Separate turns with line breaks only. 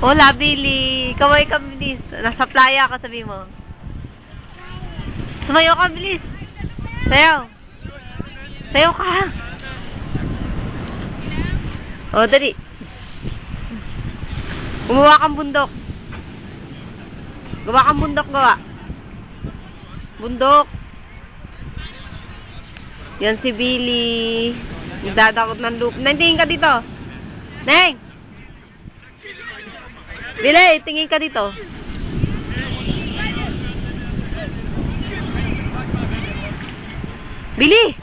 Hola, Billy. Kaway ka, bilis. Nasa playa ka, sabi mo. Sumayo ka, bilis. Sayaw. Sayaw ka. O, dali. Gumawa kang bundok. Gawa kang bundok, gawa. Bundok. Yan si Billy. Nagdadakot ng loop. Neng, tingin ka dito. Neng! Billy, tingin ka dito. Billy!